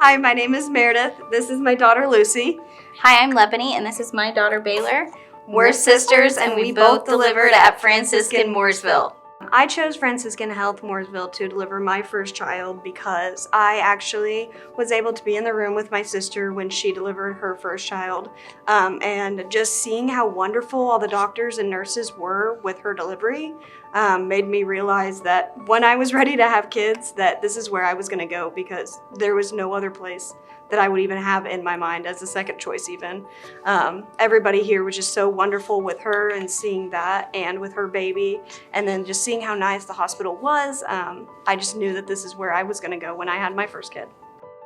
Hi, my name is Meredith. This is my daughter, Lucy. Hi, I'm Lebany, and this is my daughter, Baylor. We're sisters, and we both delivered at Franciscan Mooresville. I chose Franciscan Health Mooresville to deliver my first child because I actually was able to be in the room with my sister when she delivered her first child. And just seeing how wonderful all the doctors and nurses were with her delivery made me realize that when I was ready to have kids, that this is where I was gonna go, because there was no other place that I would even have in my mind as a second choice even. Everybody here was just so wonderful with her, and seeing that, and with her baby, and then just seeing how nice the hospital was, I just knew that this is where I was gonna go when I had my first kid.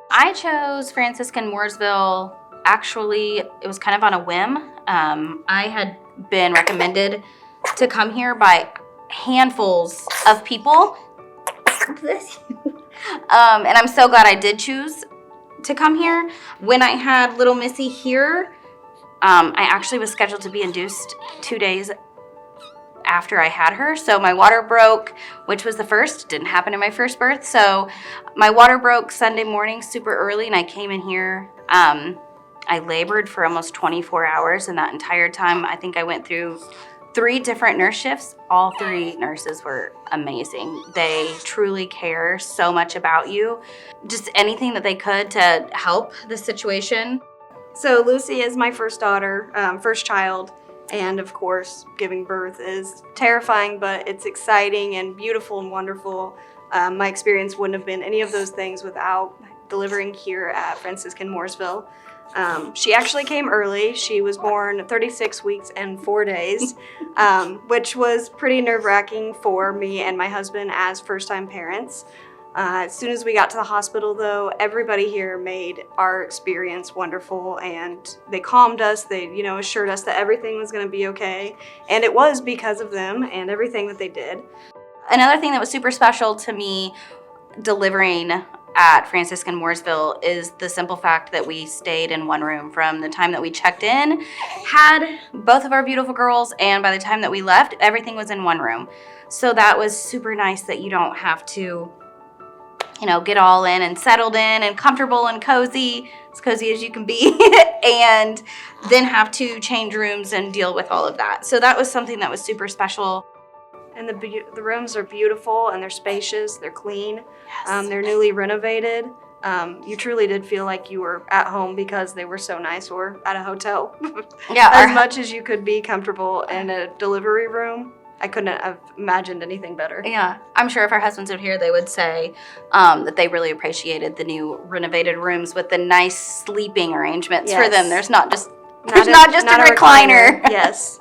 I chose Franciscan Mooresville. Actually, it was kind of on a whim. I had been recommended to come here by handfuls of people. And I'm so glad I did choose to come here. When I had little Missy here, I actually was scheduled to be induced 2 days after I had her. So my water broke, which was the first. Didn't happen in my first birth. So my water broke Sunday morning super early, and I came in here. I labored for almost 24 hours, and that entire time I think I went through 3 different nurse shifts. All 3 nurses were amazing. They truly care so much about you. Just anything that they could to help the situation. So Lucy is my first daughter, first child, and of course giving birth is terrifying, but it's exciting and beautiful and wonderful. My experience wouldn't have been any of those things without delivering here at Franciscan Mooresville. She actually came early. She was born 36 weeks and 4 days, which was pretty nerve-wracking for me and my husband as first-time parents. As soon as we got to the hospital, though, everybody here made our experience wonderful, and they calmed us. They, assured us that everything was going to be okay, and it was because of them and everything that they did. Another thing that was super special to me delivering at Franciscan Mooresville is the simple fact that we stayed in one room from the time that we checked in, had both of our beautiful girls, and by the time that we left, everything was in one room. So that was super nice that you don't have to, get all in and settled in and comfortable and cozy, as cozy as you can be, and then have to change rooms and deal with all of that. So that was something that was super special. And the rooms are beautiful, and they're spacious, they're clean, Yes. They're newly renovated. You truly did feel like you were at home because they were so nice, or at a hotel. Yeah, As much as you could be comfortable in a delivery room, I couldn't have imagined anything better. Yeah, I'm sure if our husbands were here, they would say that they really appreciated the new renovated rooms with the nice sleeping arrangements for them. There's not just a recliner. Yes.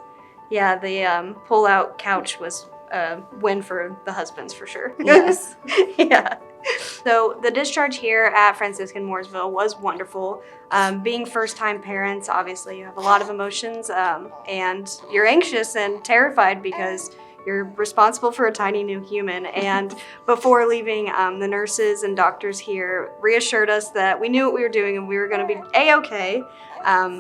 Yeah, the pull-out couch was a win for the husbands for sure. Yes. Yeah. So the discharge here at Franciscan Mooresville was wonderful. Being first-time parents, obviously you have a lot of emotions, and you're anxious and terrified because you're responsible for a tiny new human. And before leaving, the nurses and doctors here reassured us that we knew what we were doing and we were going to be A-okay.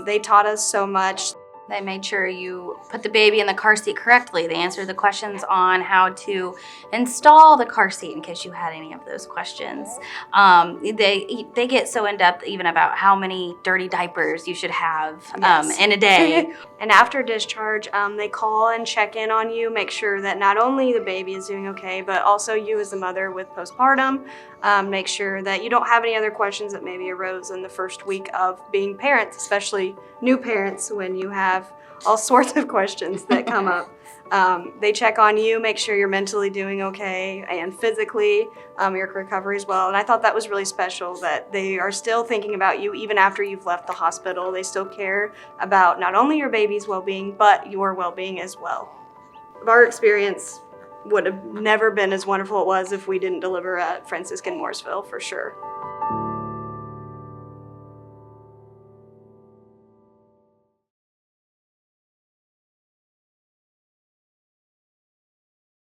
They taught us so much. They made sure you put the baby in the car seat correctly. They answered the questions on how to install the car seat in case you had any of those questions. They get so in-depth even about how many dirty diapers you should have in a day. And after discharge, they call and check in on you, make sure that not only the baby is doing okay, but also you as a mother with postpartum. Make sure that you don't have any other questions that maybe arose in the first week of being parents, especially new parents, when you have all sorts of questions that come up. They check on you, make sure you're mentally doing okay, and physically, your recovery as well. And I thought that was really special, that they are still thinking about you even after you've left the hospital. They still care about not only your baby's well-being, but your well-being as well. Our experience would have never been as wonderful it was if we didn't deliver at Franciscan Mooresville, for sure.